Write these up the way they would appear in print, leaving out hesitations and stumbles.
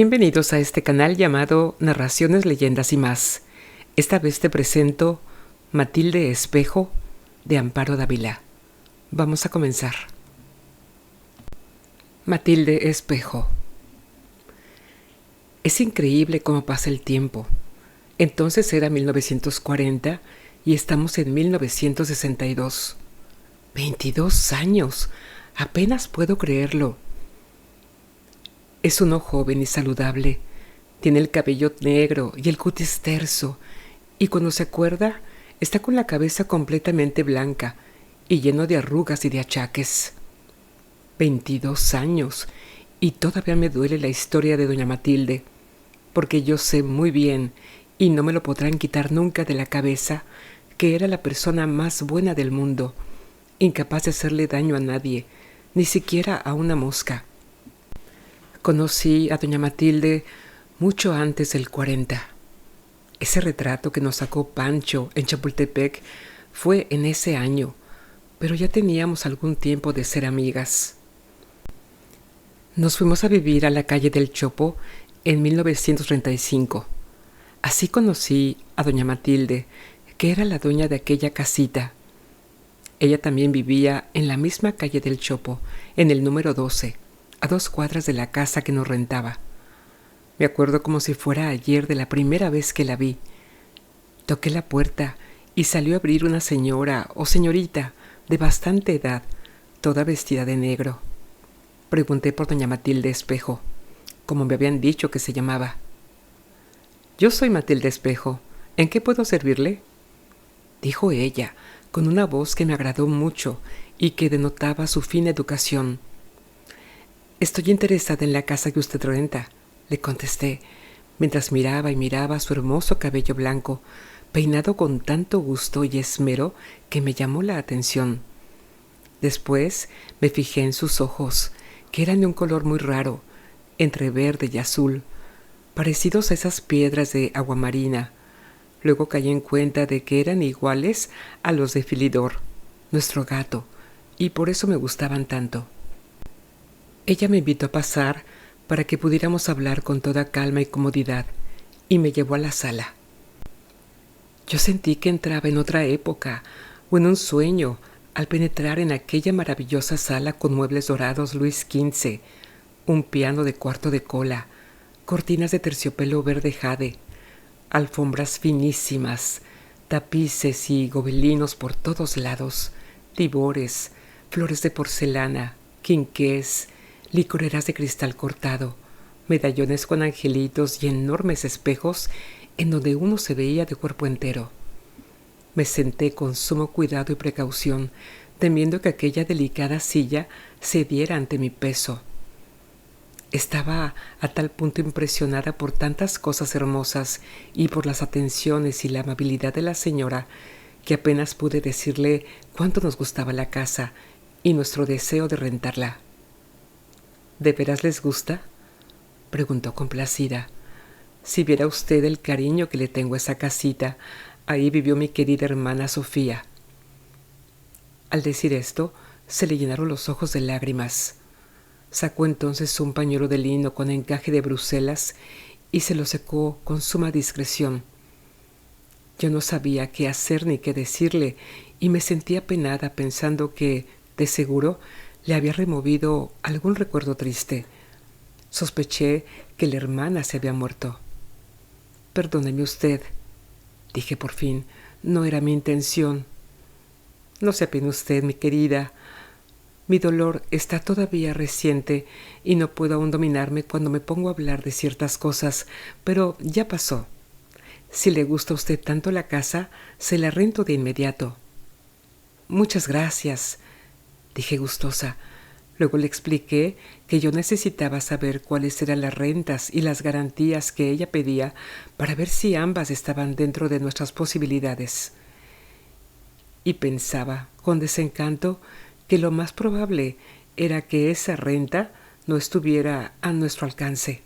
Bienvenidos a este canal llamado Narraciones, Leyendas y más. Esta vez te presento Matilde Espejo, de Amparo Dávila. Vamos a comenzar. Matilde Espejo. Es increíble cómo pasa el tiempo. Entonces era 1940 y estamos en 1962. 22 años. Apenas puedo creerlo. Es uno joven y saludable. Tiene el cabello negro y el cutis terso, y cuando se acuerda, está con la cabeza completamente blanca y lleno de arrugas y de achaques. 22 años, y todavía me duele la historia de doña Matilde, porque yo sé muy bien, y no me lo podrán quitar nunca de la cabeza, que era la persona más buena del mundo, incapaz de hacerle daño a nadie, ni siquiera a una mosca. Conocí a doña Matilde mucho antes del 40. Ese retrato que nos sacó Pancho en Chapultepec fue en ese año, pero ya teníamos algún tiempo de ser amigas. Nos fuimos a vivir a la calle del Chopo en 1935. Así conocí a doña Matilde, que era la dueña de aquella casita. Ella también vivía en la misma calle del Chopo, en el número 12. A 2 cuadras de la casa que nos rentaba. Me acuerdo como si fuera ayer de la primera vez que la vi. Toqué la puerta y salió a abrir una señora o señorita de bastante edad, toda vestida de negro. Pregunté por doña Matilde Espejo, como me habían dicho que se llamaba. «Yo soy Matilde Espejo. ¿En qué puedo servirle?», dijo ella, con una voz que me agradó mucho y que denotaba su fina educación. «Estoy interesada en la casa que usted renta», le contesté, mientras miraba y miraba su hermoso cabello blanco, peinado con tanto gusto y esmero que me llamó la atención. Después me fijé en sus ojos, que eran de un color muy raro, entre verde y azul, parecidos a esas piedras de aguamarina. Luego caí en cuenta de que eran iguales a los de Filidor, nuestro gato, y por eso me gustaban tanto. Ella me invitó a pasar para que pudiéramos hablar con toda calma y comodidad, y me llevó a la sala. Yo sentí que entraba en otra época o en un sueño al penetrar en aquella maravillosa sala con muebles dorados Luis XV, un piano de cuarto de cola, cortinas de terciopelo verde jade, alfombras finísimas, tapices y gobelinos por todos lados, tibores, flores de porcelana, quinqués, licoreras de cristal cortado, medallones con angelitos y enormes espejos en donde uno se veía de cuerpo entero. Me senté con sumo cuidado y precaución, temiendo que aquella delicada silla cediera ante mi peso. Estaba a tal punto impresionada por tantas cosas hermosas y por las atenciones y la amabilidad de la señora que apenas pude decirle cuánto nos gustaba la casa y nuestro deseo de rentarla. «¿De veras les gusta?», preguntó complacida. «Si viera usted el cariño que le tengo a esa casita, ahí vivió mi querida hermana Sofía». Al decir esto, se le llenaron los ojos de lágrimas. Sacó entonces un pañuelo de lino con encaje de Bruselas y se lo secó con suma discreción. Yo no sabía qué hacer ni qué decirle y me sentía apenada pensando que, de seguro, le había removido algún recuerdo triste. Sospeché que la hermana se había muerto. «Perdóneme usted», dije por fin, «no era mi intención». «No se apene usted, mi querida. Mi dolor está todavía reciente y no puedo aún dominarme cuando me pongo a hablar de ciertas cosas, pero ya pasó. Si le gusta a usted tanto la casa, se la rento de inmediato». «Muchas gracias», dije gustosa. Luego le expliqué que yo necesitaba saber cuáles eran las rentas y las garantías que ella pedía para ver si ambas estaban dentro de nuestras posibilidades. Y pensaba, con desencanto, que lo más probable era que esa renta no estuviera a nuestro alcance.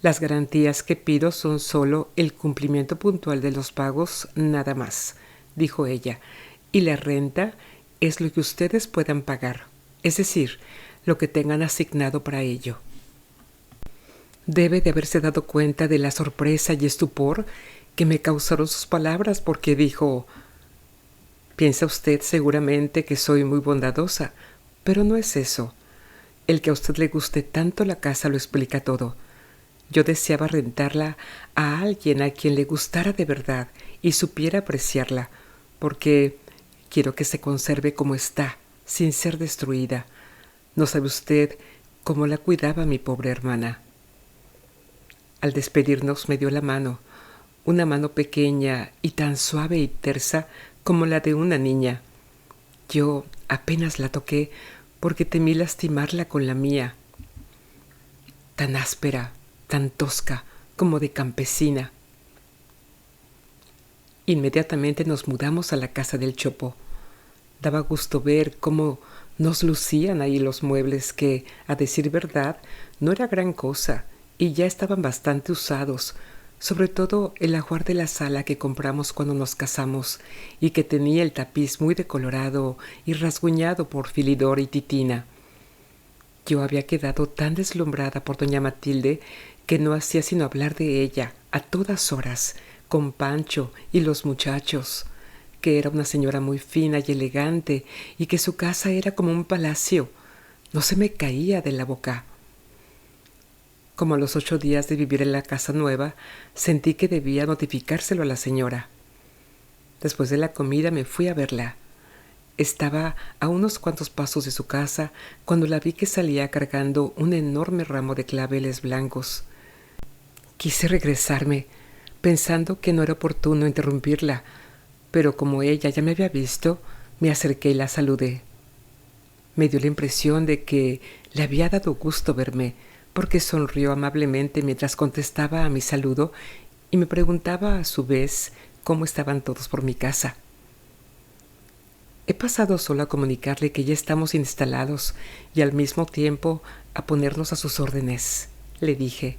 «Las garantías que pido son solo el cumplimiento puntual de los pagos, nada más», dijo ella, «y la renta es lo que ustedes puedan pagar, es decir, lo que tengan asignado para ello». Debe de haberse dado cuenta de la sorpresa y estupor que me causaron sus palabras, porque dijo: «Piensa usted seguramente que soy muy bondadosa, pero no es eso. El que a usted le guste tanto la casa lo explica todo. Yo deseaba rentarla a alguien a quien le gustara de verdad y supiera apreciarla, porque quiero que se conserve como está, sin ser destruida. No sabe usted cómo la cuidaba mi pobre hermana». Al despedirnos me dio la mano, una mano pequeña y tan suave y tersa como la de una niña. Yo apenas la toqué porque temí lastimarla con la mía, tan áspera, tan tosca, como de campesina. Inmediatamente nos mudamos a la casa del Chopo. Daba gusto ver cómo nos lucían ahí los muebles que, a decir verdad, no era gran cosa y ya estaban bastante usados, sobre todo el ajuar de la sala que compramos cuando nos casamos y que tenía el tapiz muy decolorado y rasguñado por Filidor y Titina. Yo había quedado tan deslumbrada por doña Matilde que no hacía sino hablar de ella a todas horas, con Pancho y los muchachos, que era una señora muy fina y elegante y que su casa era como un palacio. No se me caía de la boca. Como a los 8 días de vivir en la casa nueva, sentí que debía notificárselo a la señora. Después de la comida me fui a verla. Estaba a unos cuantos pasos de su casa cuando la vi que salía cargando un enorme ramo de claveles blancos. Quise regresarme, pensando que no era oportuno interrumpirla, pero como ella ya me había visto, me acerqué y la saludé. Me dio la impresión de que le había dado gusto verme, porque sonrió amablemente mientras contestaba a mi saludo y me preguntaba a su vez cómo estaban todos por mi casa. He pasado solo a comunicarle que ya estamos instalados y al mismo tiempo a ponernos a sus órdenes, le dije.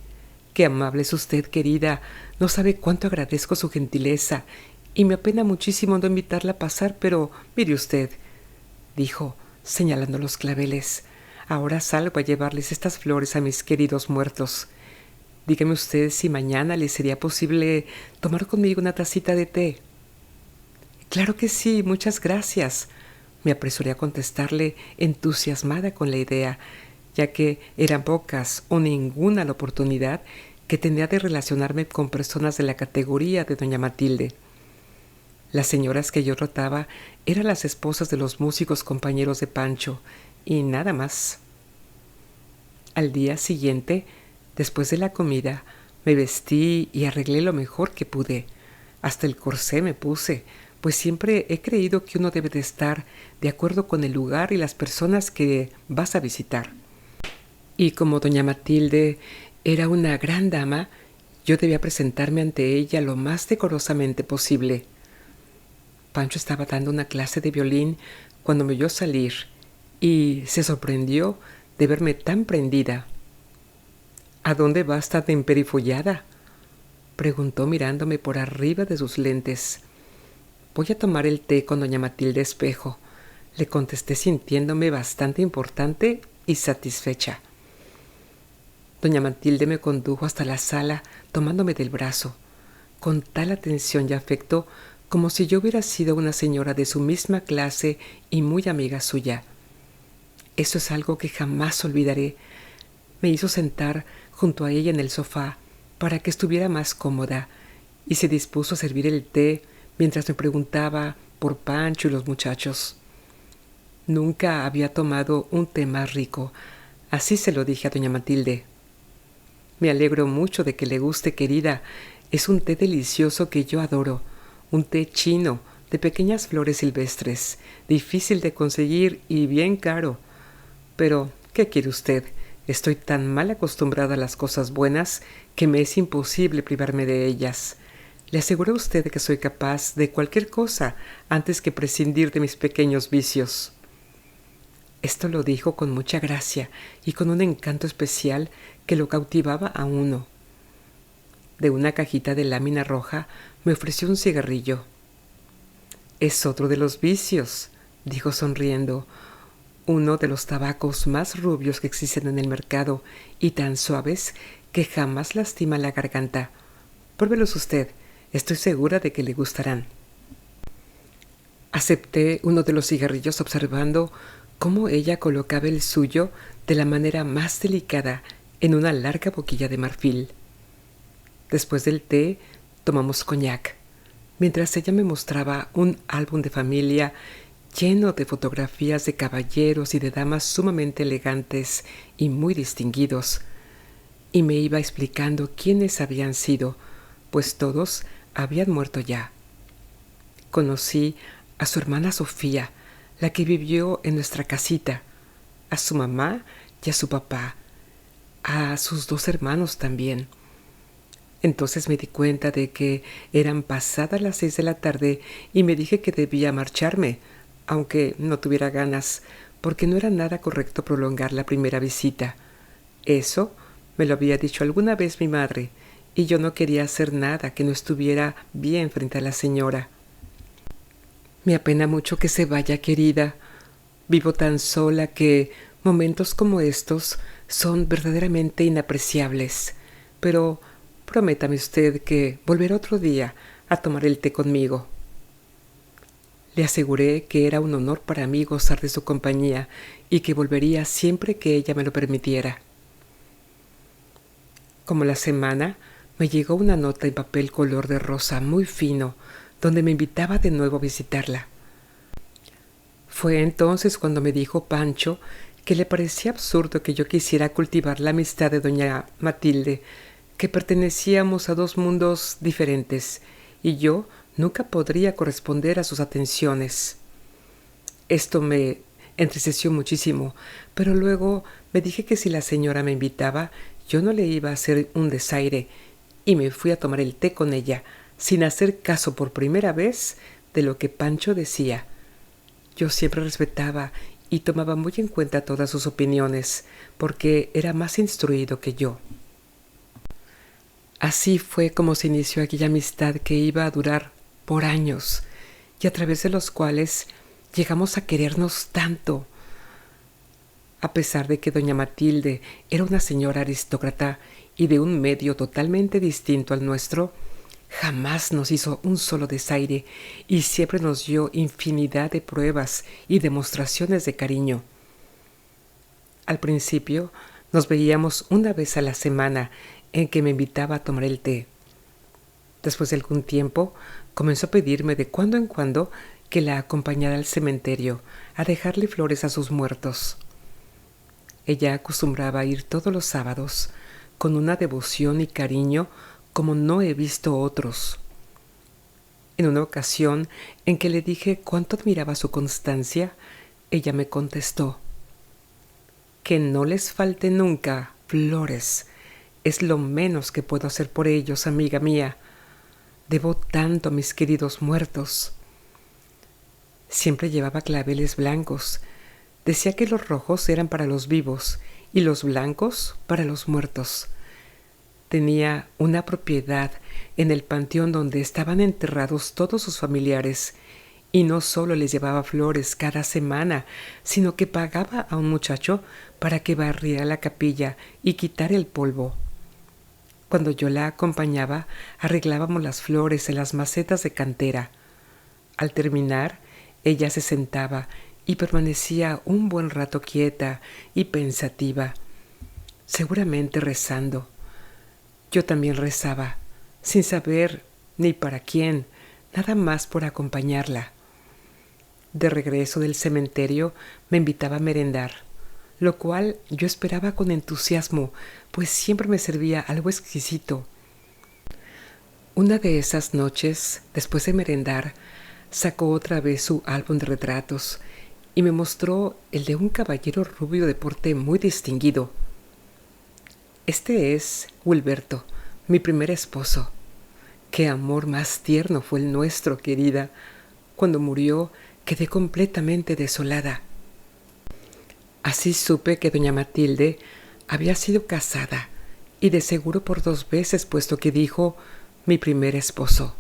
«Qué amable es usted, querida. No sabe cuánto agradezco su gentileza y me apena muchísimo no invitarla a pasar, pero mire usted», dijo, señalando los claveles, «ahora salgo a llevarles estas flores a mis queridos muertos. Dígame usted si mañana le sería posible tomar conmigo una tacita de té». «Claro que sí, muchas gracias», me apresuré a contestarle, entusiasmada con la idea, ya que eran pocas o ninguna la oportunidad que tenía de relacionarme con personas de la categoría de doña Matilde. Las señoras que yo trataba eran las esposas de los músicos compañeros de Pancho, y nada más. Al día siguiente, después de la comida, me vestí y arreglé lo mejor que pude. Hasta el corsé me puse, pues siempre he creído que uno debe de estar de acuerdo con el lugar y las personas que vas a visitar. Y como doña Matilde era una gran dama, yo debía presentarme ante ella lo más decorosamente posible. Pancho estaba dando una clase de violín cuando me oyó salir y se sorprendió de verme tan prendida. «¿A dónde vas tan emperifollada?», preguntó mirándome por arriba de sus lentes. «Voy a tomar el té con doña Matilde Espejo», le contesté sintiéndome bastante importante y satisfecha. Doña Matilde me condujo hasta la sala tomándome del brazo, con tal atención y afecto como si yo hubiera sido una señora de su misma clase y muy amiga suya. Eso es algo que jamás olvidaré. Me hizo sentar junto a ella en el sofá para que estuviera más cómoda y se dispuso a servir el té mientras me preguntaba por Pancho y los muchachos. Nunca había tomado un té más rico, así se lo dije a doña Matilde. «Me alegro mucho de que le guste, querida. Es un té delicioso que yo adoro, un té chino de pequeñas flores silvestres, difícil de conseguir y bien caro. Pero, ¿qué quiere usted? Estoy tan mal acostumbrada a las cosas buenas que me es imposible privarme de ellas. Le aseguro a usted que soy capaz de cualquier cosa antes que prescindir de mis pequeños vicios». Esto lo dijo con mucha gracia y con un encanto especial que lo cautivaba a uno. De una cajita de lámina roja me ofreció un cigarrillo. «Es otro de los vicios», dijo sonriendo, «uno de los tabacos más rubios que existen en el mercado y tan suaves que jamás lastiman la garganta. Pruébelos usted, estoy segura de que le gustarán. Acepté uno de los cigarrillos observando cómo ella colocaba el suyo de la manera más delicada en una larga boquilla de marfil. Después del té, tomamos coñac, mientras ella me mostraba un álbum de familia lleno de fotografías de caballeros y de damas sumamente elegantes y muy distinguidos, y me iba explicando quiénes habían sido, pues todos habían muerto ya. Conocí a su hermana Sofía, la que vivió en nuestra casita, a su mamá y a su papá, a sus 2 hermanos también. Entonces me di cuenta de que eran pasadas las 6 de la tarde y me dije que debía marcharme, aunque no tuviera ganas, porque no era nada correcto prolongar la primera visita. Eso me lo había dicho alguna vez mi madre, y yo no quería hacer nada que no estuviera bien frente a la señora. Me apena mucho que se vaya, querida. Vivo tan sola que momentos como estos son verdaderamente inapreciables. Pero prométame usted que volverá otro día a tomar el té conmigo. Le aseguré que era un honor para mí gozar de su compañía y que volvería siempre que ella me lo permitiera. Como la semana, me llegó una nota en papel color de rosa muy fino, donde me invitaba de nuevo a visitarla. Fue entonces cuando me dijo Pancho que le parecía absurdo que yo quisiera cultivar la amistad de doña Matilde, que pertenecíamos a 2 mundos diferentes, y yo nunca podría corresponder a sus atenciones. Esto me entristeció muchísimo, pero luego me dije que si la señora me invitaba, yo no le iba a hacer un desaire, y me fui a tomar el té con ella, sin hacer caso por primera vez de lo que Pancho decía. Yo siempre respetaba y tomaba muy en cuenta todas sus opiniones, porque era más instruido que yo. Así fue como se inició aquella amistad que iba a durar por años, y a través de los cuales llegamos a querernos tanto. A pesar de que doña Matilde era una señora aristócrata y de un medio totalmente distinto al nuestro, jamás nos hizo un solo desaire y siempre nos dio infinidad de pruebas y demostraciones de cariño. Al principio nos veíamos una vez a la semana en que me invitaba a tomar el té. Después de algún tiempo comenzó a pedirme de cuando en cuando que la acompañara al cementerio a dejarle flores a sus muertos. Ella acostumbraba a ir todos los sábados con una devoción y cariño como no he visto otros. En una ocasión en que le dije cuánto admiraba su constancia, ella me contestó: que no les falte nunca flores. Es lo menos que puedo hacer por ellos, amiga mía. Debo tanto a mis queridos muertos. Siempre llevaba claveles blancos. Decía que los rojos eran para los vivos y los blancos para los muertos. Tenía una propiedad en el panteón donde estaban enterrados todos sus familiares, y no solo les llevaba flores cada semana, sino que pagaba a un muchacho para que barriera la capilla y quitara el polvo. Cuando yo la acompañaba, arreglábamos las flores en las macetas de cantera. Al terminar, ella se sentaba y permanecía un buen rato quieta y pensativa, seguramente rezando. Yo también rezaba, sin saber ni para quién, nada más por acompañarla. De regreso del cementerio me invitaba a merendar, lo cual yo esperaba con entusiasmo, pues siempre me servía algo exquisito. Una de esas noches, después de merendar, sacó otra vez su álbum de retratos y me mostró el de un caballero rubio de porte muy distinguido. Este es Wilberto, mi primer esposo. Qué amor más tierno fue el nuestro, querida. Cuando murió, quedé completamente desolada. Así supe que doña Matilde había sido casada, y de seguro por 2 veces, puesto que dijo mi primer esposo.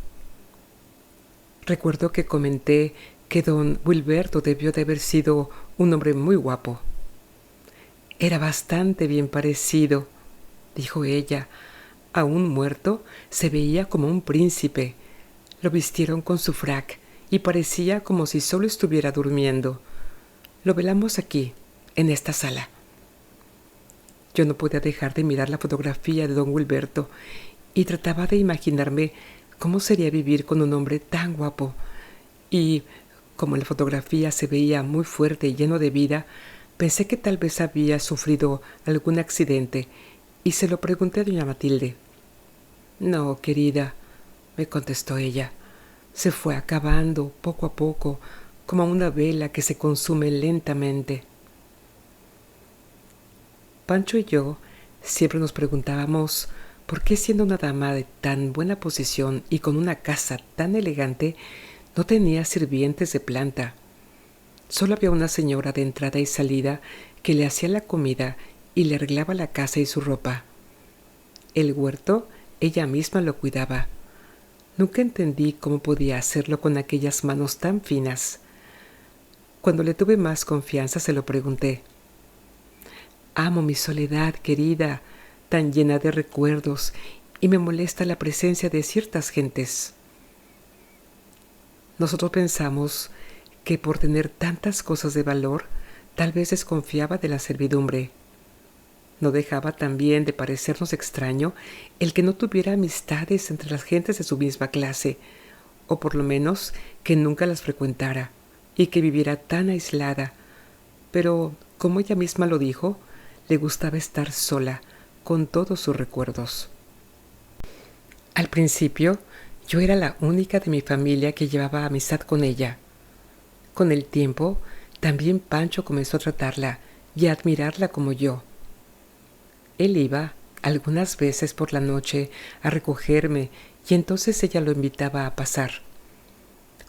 Recuerdo que comenté que don Wilberto debió de haber sido un hombre muy guapo. Era bastante bien parecido, dijo ella. Aún muerto, se veía como un príncipe. Lo vistieron con su frac y parecía como si solo estuviera durmiendo. Lo velamos aquí, en esta sala. Yo no podía dejar de mirar la fotografía de don Wilberto y trataba de imaginarme cómo sería vivir con un hombre tan guapo. Y, como en la fotografía se veía muy fuerte y lleno de vida, pensé que tal vez había sufrido algún accidente y se lo pregunté a doña Matilde. No, querida, me contestó ella. Se fue acabando poco a poco, como una vela que se consume lentamente. Pancho y yo siempre nos preguntábamos por qué, siendo una dama de tan buena posición y con una casa tan elegante, no tenía sirvientes de planta. Solo había una señora de entrada y salida que le hacía la comida y le arreglaba la casa y su ropa. El huerto ella misma lo cuidaba. Nunca entendí cómo podía hacerlo con aquellas manos tan finas. Cuando le tuve más confianza se lo pregunté. Amo mi soledad, querida, tan llena de recuerdos, y me molesta la presencia de ciertas gentes. Nosotros pensamos que por tener tantas cosas de valor, tal vez desconfiaba de la servidumbre. No dejaba también de parecernos extraño el que no tuviera amistades entre las gentes de su misma clase, o por lo menos que nunca las frecuentara, y que viviera tan aislada. Pero, como ella misma lo dijo, le gustaba estar sola, con todos sus recuerdos. Al principio, yo era la única de mi familia que llevaba amistad con ella. Con el tiempo, también Pancho comenzó a tratarla y a admirarla como yo. Él iba, algunas veces por la noche, a recogerme y entonces ella lo invitaba a pasar.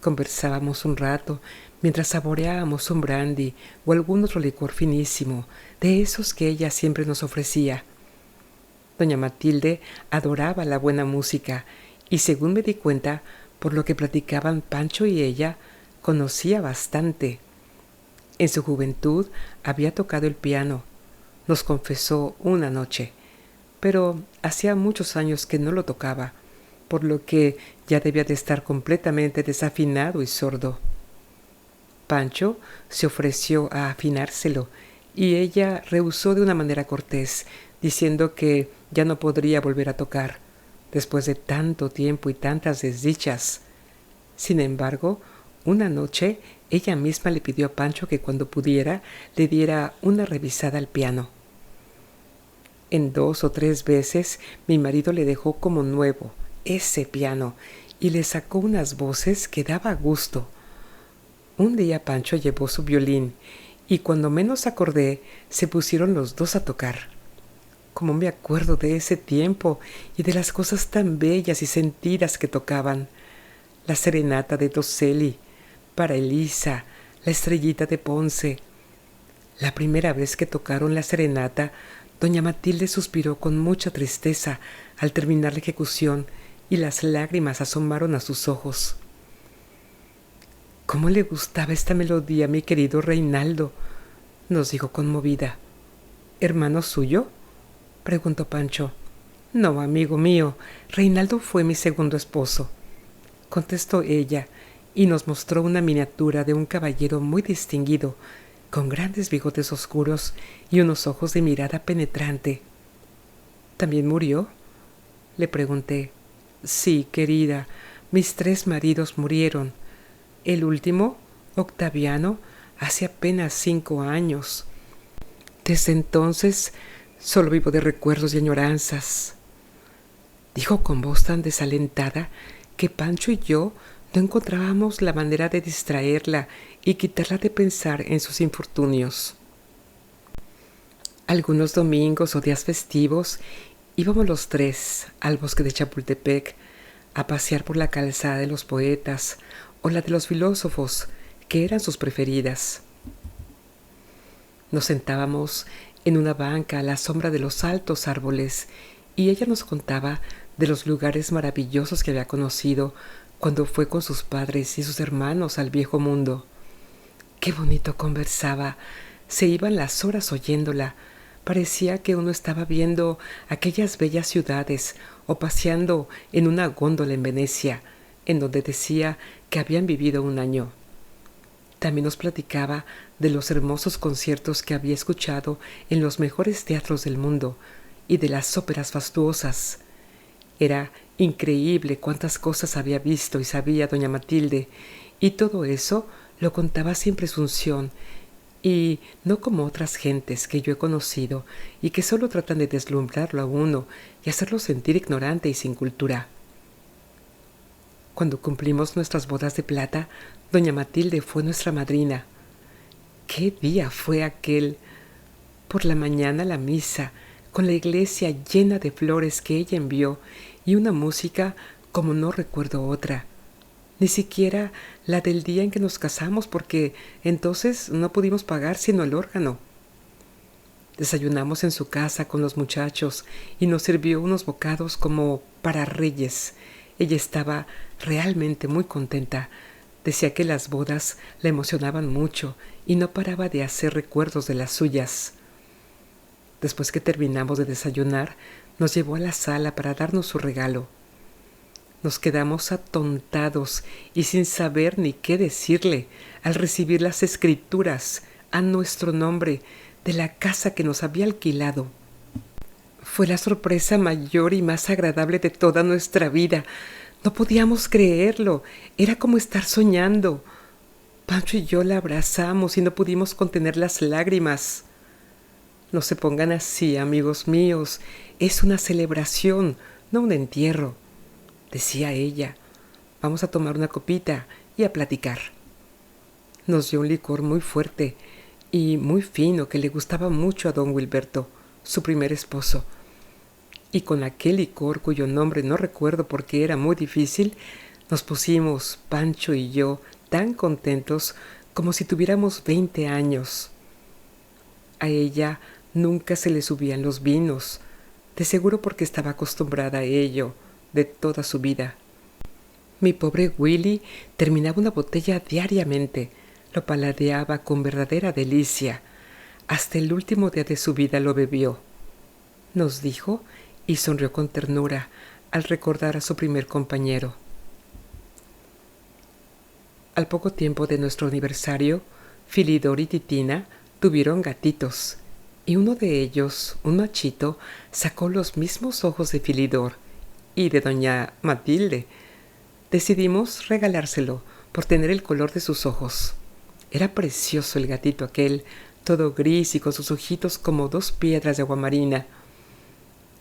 Conversábamos un rato mientras saboreábamos un brandy o algún otro licor finísimo, de esos que ella siempre nos ofrecía. Doña Matilde adoraba la buena música y, según me di cuenta, por lo que platicaban Pancho y ella, conocía bastante. En su juventud había tocado el piano, nos confesó una noche, pero hacía muchos años que no lo tocaba, por lo que ya debía de estar completamente desafinado y sordo. Pancho se ofreció a afinárselo y ella rehusó de una manera cortés, diciendo que ya no podría volver a tocar, después de tanto tiempo y tantas desdichas. Sin embargo, una noche ella misma le pidió a Pancho que cuando pudiera le diera una revisada al piano. En 2 o 3 veces mi marido le dejó como nuevo ese piano y le sacó unas voces que daba gusto. Un día Pancho llevó su violín y cuando menos acordé se pusieron los dos a tocar. Cómo me acuerdo de ese tiempo y de las cosas tan bellas y sentidas que tocaban. La serenata de Toselli, para Elisa, la estrellita de Ponce. La primera vez que tocaron la serenata, doña Matilde suspiró con mucha tristeza al terminar la ejecución y las lágrimas asomaron a sus ojos. «¿Cómo le gustaba esta melodía a mi querido Reinaldo?», nos dijo conmovida. «¿Hermano suyo?», preguntó Pancho. «No, amigo mío, Reinaldo fue mi segundo esposo», contestó ella, y nos mostró una miniatura de un caballero muy distinguido, con grandes bigotes oscuros y unos ojos de mirada penetrante. «¿También murió?», le pregunté. «Sí, querida, mis 3 maridos murieron. El último, Octaviano, hace apenas 5 años. Desde entonces solo vivo de recuerdos y añoranzas», dijo con voz tan desalentada que Pancho y yo no encontrábamos la manera de distraerla y quitarla de pensar en sus infortunios. Algunos domingos o días festivos íbamos los 3 al bosque de Chapultepec a pasear por la calzada de los poetas o la de los filósofos, que eran sus preferidas. Nos sentábamos en una banca a la sombra de los altos árboles y ella nos contaba de los lugares maravillosos que había conocido cuando fue con sus padres y sus hermanos al viejo mundo. Qué bonito conversaba. Se iban las horas oyéndola. Parecía que uno estaba viendo aquellas bellas ciudades o paseando en una góndola en Venecia, en donde decía que habían vivido un año. También nos platicaba de los hermosos conciertos que había escuchado en los mejores teatros del mundo y de las óperas fastuosas. Era increíble cuántas cosas había visto y sabía doña Matilde, y todo eso lo contaba sin presunción, y no como otras gentes que yo he conocido y que solo tratan de deslumbrarlo a uno y hacerlo sentir ignorante y sin cultura. Cuando cumplimos nuestras bodas de plata, doña Matilde fue nuestra madrina. ¡Qué día fue aquel! Por la mañana la misa, con la iglesia llena de flores que ella envió y una música como no recuerdo otra. Ni siquiera la del día en que nos casamos, porque entonces no pudimos pagar sino el órgano. Desayunamos en su casa con los muchachos y nos sirvió unos bocados como para reyes. Ella estaba realmente muy contenta. Decía que las bodas la emocionaban mucho y no paraba de hacer recuerdos de las suyas. Después que terminamos de desayunar, nos llevó a la sala para darnos su regalo. Nos quedamos atontados y sin saber ni qué decirle al recibir las escrituras a nuestro nombre de la casa que nos había alquilado. Fue la sorpresa mayor y más agradable de toda nuestra vida. No podíamos creerlo. Era como estar soñando. Pancho y yo la abrazamos y no pudimos contener las lágrimas. No se pongan así, amigos míos. Es una celebración, no un entierro, decía ella. Vamos a tomar una copita y a platicar. Nos dio un licor muy fuerte y muy fino que le gustaba mucho a don Wilberto, su primer esposo. Y con aquel licor, cuyo nombre no recuerdo porque era muy difícil, nos pusimos, Pancho y yo, tan contentos como si tuviéramos 20 años. A ella nunca se le subían los vinos, de seguro porque estaba acostumbrada a ello de toda su vida. Mi pobre Willy terminaba una botella diariamente, lo paladeaba con verdadera delicia. Hasta el último día de su vida lo bebió. Nos dijo y sonrió con ternura al recordar a su primer compañero. Al poco tiempo de nuestro aniversario, Filidor y Titina tuvieron gatitos, y uno de ellos, un machito, sacó los mismos ojos de Filidor y de doña Matilde. Decidimos regalárselo por tener el color de sus ojos. Era precioso el gatito aquel, todo gris y con sus ojitos como 2 piedras de aguamarina.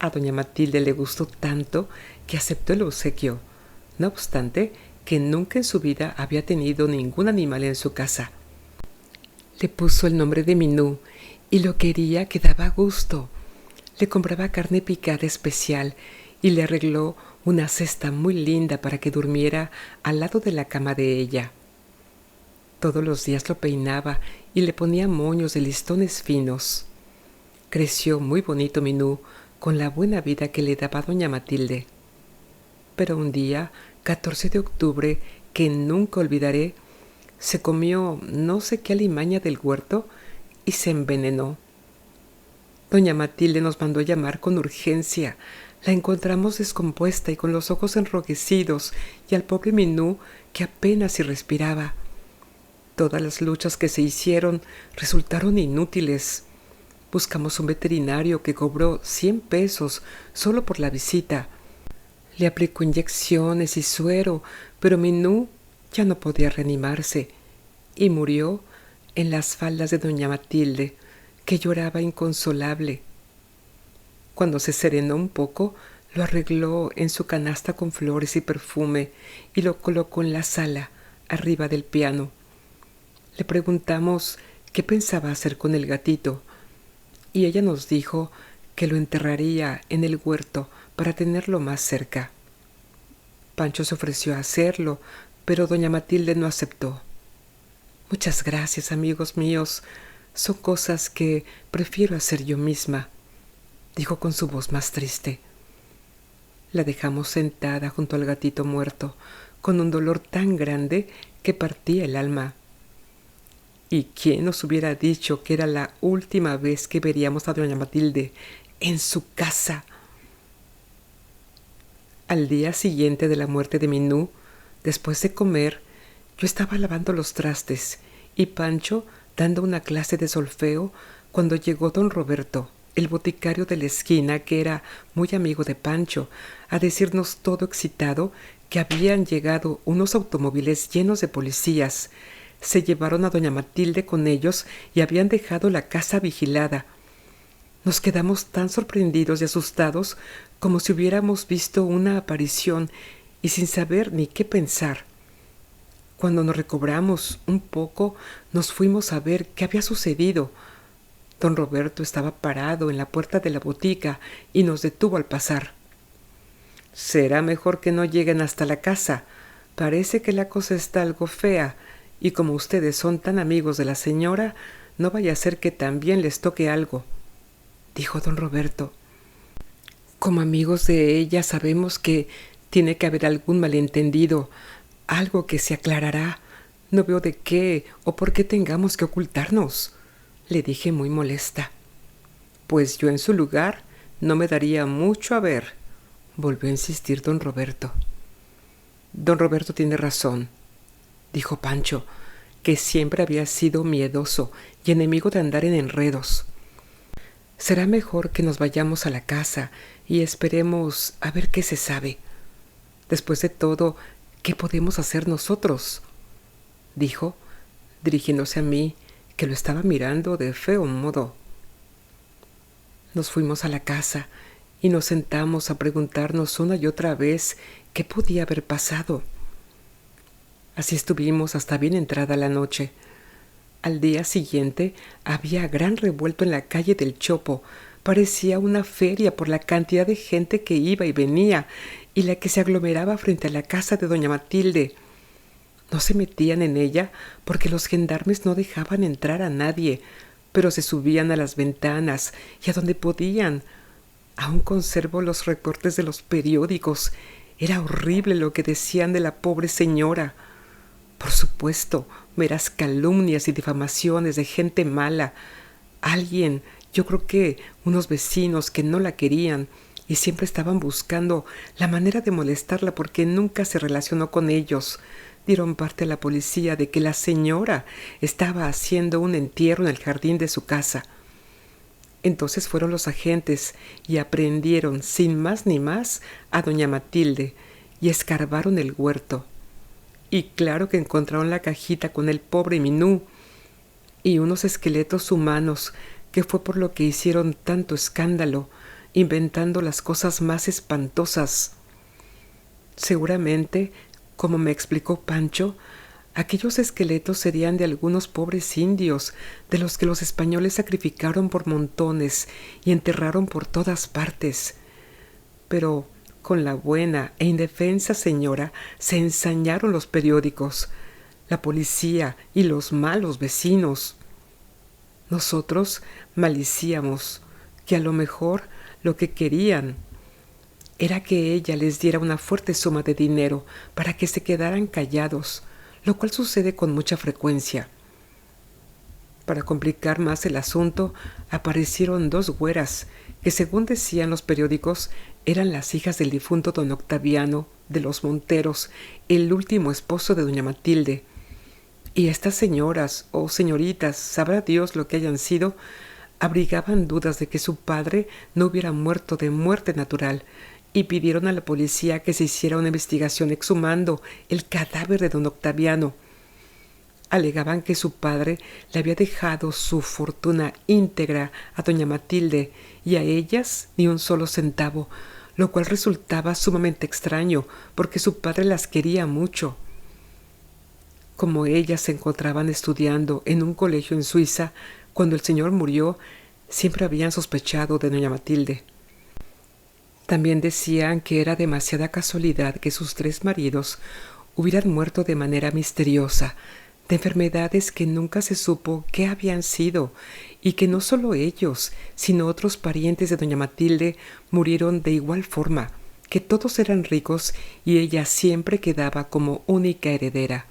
A doña Matilde le gustó tanto que aceptó el obsequio, no obstante que nunca en su vida había tenido ningún animal en su casa. Le puso el nombre de Minú y lo quería que daba gusto. Le compraba carne picada especial y le arregló una cesta muy linda para que durmiera al lado de la cama de ella. Todos los días lo peinaba y le ponía moños de listones finos. Creció muy bonito Minú, con la buena vida que le daba doña Matilde. Pero un día, 14 de octubre, que nunca olvidaré, se comió no sé qué alimaña del huerto y se envenenó. Doña Matilde nos mandó llamar con urgencia. La encontramos descompuesta y con los ojos enrojecidos, y al pobre Minú que apenas si respiraba. Todas las luchas que se hicieron resultaron inútiles. Buscamos un veterinario que cobró 100 pesos solo por la visita. Le aplicó inyecciones y suero, pero Minú ya no podía reanimarse y murió en las faldas de doña Matilde, que lloraba inconsolable. Cuando se serenó un poco, lo arregló en su canasta con flores y perfume y lo colocó en la sala, arriba del piano. Le preguntamos qué pensaba hacer con el gatito, y ella nos dijo que lo enterraría en el huerto para tenerlo más cerca. Pancho se ofreció a hacerlo, pero doña Matilde no aceptó. Muchas gracias, amigos míos. Son cosas que prefiero hacer yo misma, dijo con su voz más triste. La dejamos sentada junto al gatito muerto, con un dolor tan grande que partía el alma. ¿Y quién nos hubiera dicho que era la última vez que veríamos a doña Matilde en su casa? Al día siguiente de la muerte de Minú, después de comer, yo estaba lavando los trastes y Pancho dando una clase de solfeo cuando llegó don Roberto, el boticario de la esquina, que era muy amigo de Pancho, a decirnos todo excitado que habían llegado unos automóviles llenos de policías. Se llevaron a doña Matilde con ellos y habían dejado la casa vigilada. Nos quedamos tan sorprendidos y asustados como si hubiéramos visto una aparición y sin saber ni qué pensar. Cuando nos recobramos un poco, nos fuimos a ver qué había sucedido. Don Roberto estaba parado en la puerta de la botica y nos detuvo al pasar. «Será mejor que no lleguen hasta la casa. Parece que la cosa está algo fea, y como ustedes son tan amigos de la señora, no vaya a ser que también les toque algo», dijo don Roberto. «Como amigos de ella sabemos que tiene que haber algún malentendido, algo que se aclarará. No veo de qué o por qué tengamos que ocultarnos», le dije muy molesta. «Pues yo en su lugar no me daría mucho a ver», volvió a insistir don Roberto. «Don Roberto tiene razón», dijo Pancho, que siempre había sido miedoso y enemigo de andar en enredos. «Será mejor que nos vayamos a la casa y esperemos a ver qué se sabe. Después de todo, ¿qué podemos hacer nosotros?», dijo, dirigiéndose a mí, que lo estaba mirando de feo modo. Nos fuimos a la casa y nos sentamos a preguntarnos una y otra vez qué podía haber pasado. Así estuvimos hasta bien entrada la noche. Al día siguiente había gran revuelto en la calle del Chopo. Parecía una feria por la cantidad de gente que iba y venía y la que se aglomeraba frente a la casa de doña Matilde. No se metían en ella porque los gendarmes no dejaban entrar a nadie, pero se subían a las ventanas y a donde podían. Aún conservo los recortes de los periódicos. Era horrible lo que decían de la pobre señora. Por supuesto, meras calumnias y difamaciones de gente mala. Alguien, yo creo que unos vecinos que no la querían y siempre estaban buscando la manera de molestarla porque nunca se relacionó con ellos, dieron parte a la policía de que la señora estaba haciendo un entierro en el jardín de su casa. Entonces fueron los agentes y aprehendieron sin más ni más a doña Matilde y escarbaron el huerto. Y claro que encontraron la cajita con el pobre Minú y unos esqueletos humanos, que fue por lo que hicieron tanto escándalo, inventando las cosas más espantosas. Seguramente, como me explicó Pancho, aquellos esqueletos serían de algunos pobres indios, de los que los españoles sacrificaron por montones y enterraron por todas partes. Pero con la buena e indefensa señora se ensañaron los periódicos, la policía y los malos vecinos. Nosotros malicíamos que a lo mejor lo que querían era que ella les diera una fuerte suma de dinero para que se quedaran callados, lo cual sucede con mucha frecuencia. Para complicar más el asunto, aparecieron dos güeras que, según decían los periódicos, eran las hijas del difunto don Octaviano de los Monteros, el último esposo de doña Matilde. Y estas señoras o señoritas, sabrá Dios lo que hayan sido, abrigaban dudas de que su padre no hubiera muerto de muerte natural y pidieron a la policía que se hiciera una investigación exhumando el cadáver de don Octaviano. Alegaban que su padre le había dejado su fortuna íntegra a doña Matilde y a ellas ni un solo centavo, lo cual resultaba sumamente extraño porque su padre las quería mucho. Como ellas se encontraban estudiando en un colegio en Suiza, cuando el señor murió, siempre habían sospechado de doña Matilde. También decían que era demasiada casualidad que sus tres maridos hubieran muerto de manera misteriosa, de enfermedades que nunca se supo qué habían sido, y que no solo ellos, sino otros parientes de doña Matilde murieron de igual forma, que todos eran ricos y ella siempre quedaba como única heredera.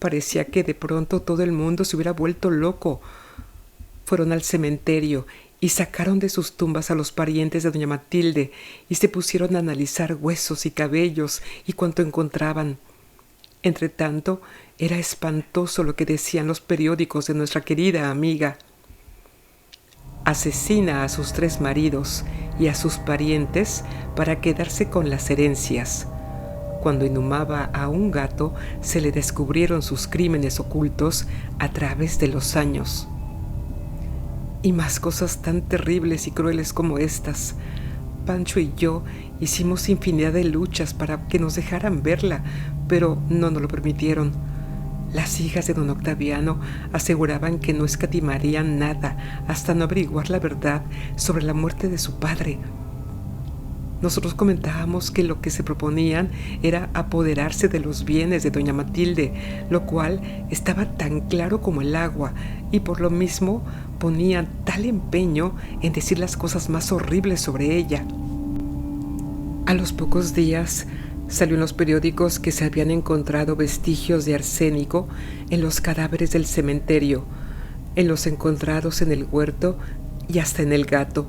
parecía que de pronto todo el mundo se hubiera vuelto loco. Fueron al cementerio y sacaron de sus tumbas a los parientes de doña Matilde y se pusieron a analizar huesos y cabellos y cuanto encontraban. Entretanto, era espantoso lo que decían los periódicos de nuestra querida amiga. Asesina a sus 3 maridos y a sus parientes para quedarse con las herencias. Cuando inhumaba a un gato, se le descubrieron sus crímenes ocultos a través de los años. Y más cosas tan terribles y crueles como estas. Pancho y yo hicimos infinidad de luchas para que nos dejaran verla, pero no nos lo permitieron. Las hijas de don Octaviano aseguraban que no escatimarían nada hasta no averiguar la verdad sobre la muerte de su padre. Nosotros comentábamos que lo que se proponían era apoderarse de los bienes de doña Matilde, lo cual estaba tan claro como el agua, y por lo mismo ponían tal empeño en decir las cosas más horribles sobre ella. A los pocos días salió en los periódicos que se habían encontrado vestigios de arsénico en los cadáveres del cementerio, en los encontrados en el huerto y hasta en el gato,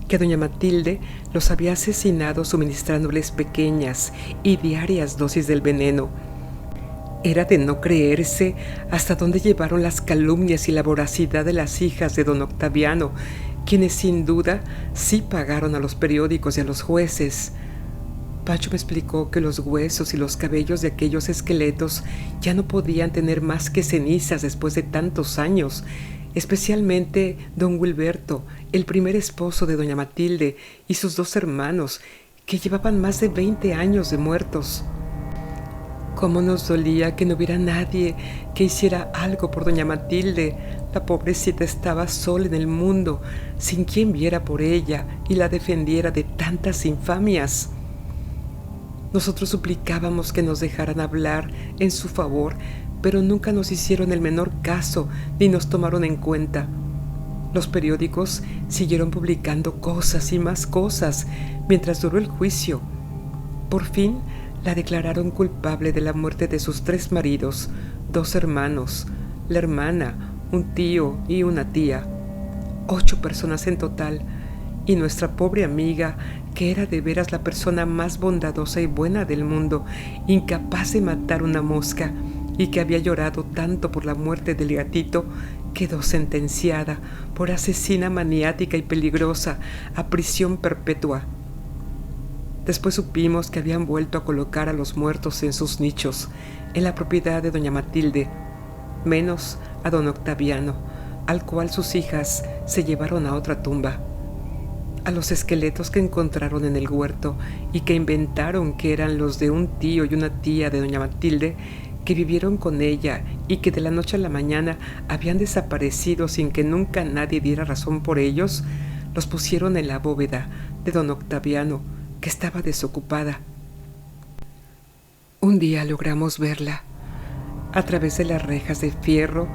que doña Matilde los había asesinado suministrándoles pequeñas y diarias dosis del veneno. Era de no creerse hasta dónde llevaron las calumnias y la voracidad de las hijas de don Octaviano, quienes sin duda sí pagaron a los periódicos y a los jueces. Pancho me explicó que los huesos y los cabellos de aquellos esqueletos ya no podían tener más que cenizas después de tantos años, especialmente don Wilberto, el primer esposo de doña Matilde, y sus 2 hermanos, que llevaban más de 20 años de muertos. Cómo nos dolía que no hubiera nadie que hiciera algo por doña Matilde. La pobrecita estaba sola en el mundo, sin quien viera por ella y la defendiera de tantas infamias. Nosotros suplicábamos que nos dejaran hablar en su favor, pero nunca nos hicieron el menor caso ni nos tomaron en cuenta. Los periódicos siguieron publicando cosas y más cosas mientras duró el juicio. Por fin la declararon culpable de la muerte de sus 3 maridos, 2 hermanos, la hermana, un tío y una tía. 8 personas en total, y nuestra pobre amiga, que era de veras la persona más bondadosa y buena del mundo, incapaz de matar una mosca, y que había llorado tanto por la muerte del gatito, quedó sentenciada por asesina maniática y peligrosa a prisión perpetua. Después supimos que habían vuelto a colocar a los muertos en sus nichos, en la propiedad de doña Matilde, menos a don Octaviano, al cual sus hijas se llevaron a otra tumba. A los esqueletos que encontraron en el huerto y que inventaron que eran los de un tío y una tía de doña Matilde, que vivieron con ella y que de la noche a la mañana habían desaparecido sin que nunca nadie diera razón por ellos, los pusieron en la bóveda de don Octaviano, que estaba desocupada. Un día logramos verla. A través de las rejas de fierro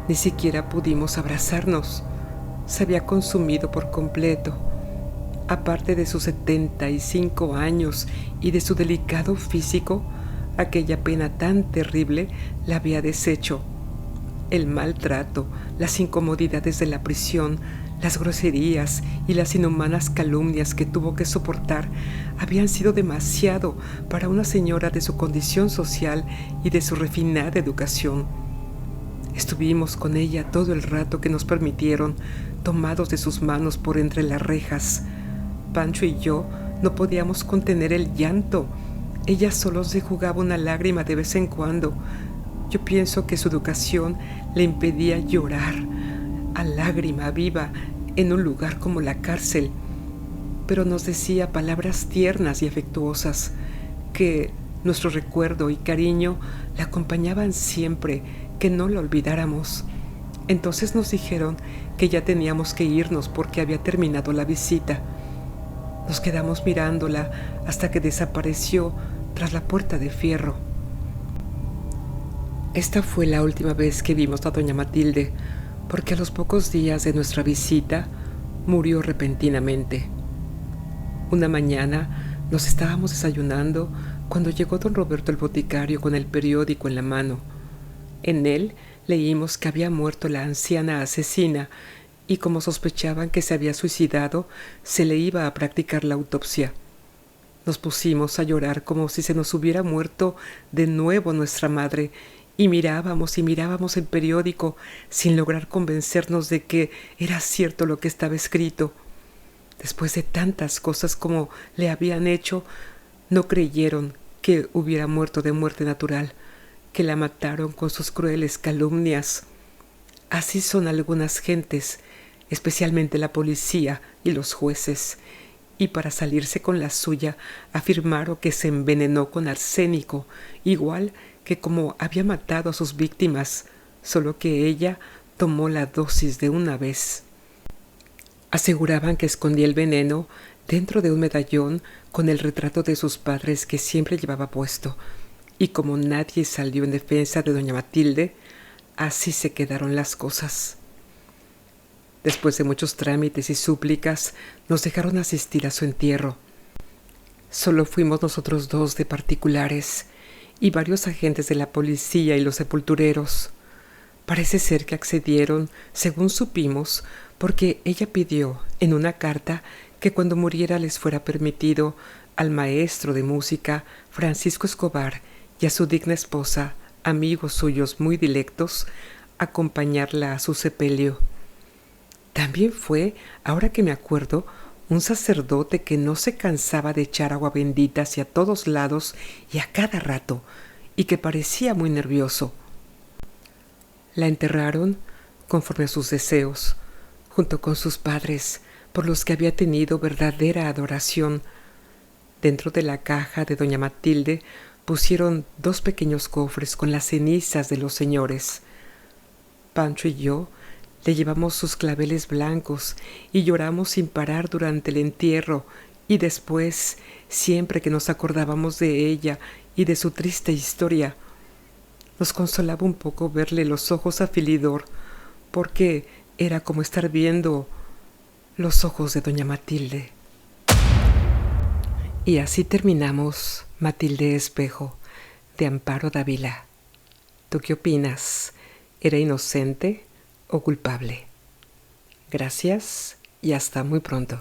ni siquiera pudimos abrazarnos. Se había consumido por completo. Aparte de sus 75 años y de su delicado físico, aquella pena tan terrible la había deshecho. El maltrato, las incomodidades de la prisión, las groserías y las inhumanas calumnias que tuvo que soportar habían sido demasiado para una señora de su condición social y de su refinada educación. Estuvimos con ella todo el rato que nos permitieron, tomados de sus manos por entre las rejas. Pancho y yo no podíamos contener el llanto. Ella solo se jugaba una lágrima de vez en cuando. Yo pienso que su educación le impedía llorar a lágrima viva en un lugar como la cárcel, pero nos decía palabras tiernas y afectuosas, que nuestro recuerdo y cariño la acompañaban siempre, que no la olvidáramos. Entonces nos dijeron que ya teníamos que irnos porque había terminado la visita. Nos quedamos mirándola hasta que desapareció tras la puerta de fierro. Esta fue la última vez que vimos a doña Matilde, porque a los pocos días de nuestra visita murió repentinamente. Una mañana nos estábamos desayunando cuando llegó don Roberto el boticario con el periódico en la mano. En él leímos que había muerto la anciana asesina y como sospechaban que se había suicidado, se le iba a practicar la autopsia. Nos pusimos a llorar como si se nos hubiera muerto de nuevo nuestra madre y mirábamos el periódico sin lograr convencernos de que era cierto lo que estaba escrito. Después de tantas cosas como le habían hecho, no creyeron que hubiera muerto de muerte natural, que la mataron con sus crueles calumnias. Así son algunas gentes, especialmente la policía y los jueces, y para salirse con la suya afirmaron que se envenenó con arsénico, igual que como había matado a sus víctimas, solo que ella tomó la dosis de una vez. Aseguraban que escondía el veneno dentro de un medallón con el retrato de sus padres que siempre llevaba puesto, y como nadie salió en defensa de doña Matilde, así se quedaron las cosas. Después de muchos trámites y súplicas, nos dejaron asistir a su entierro. Solo fuimos nosotros dos de particulares y varios agentes de la policía y los sepultureros. Parece ser que accedieron, según supimos, porque ella pidió en una carta que cuando muriera les fuera permitido al maestro de música Francisco Escobar y a su digna esposa, amigos suyos muy dilectos, acompañarla a su sepelio. También fue, ahora que me acuerdo, un sacerdote que no se cansaba de echar agua bendita hacia todos lados y a cada rato, y que parecía muy nervioso. La enterraron conforme a sus deseos, junto con sus padres, por los que había tenido verdadera adoración. Dentro de la caja de doña Matilde pusieron 2 pequeños cofres con las cenizas de los señores. Pancho y yo le llevamos sus claveles blancos y lloramos sin parar durante el entierro y después, siempre que nos acordábamos de ella y de su triste historia. Nos consolaba un poco verle los ojos a Filidor, porque era como estar viendo los ojos de doña Matilde. Y así terminamos Matilde Espejo, de Amparo Dávila. ¿Tú qué opinas? ¿Era inocente o culpable? Gracias y hasta muy pronto.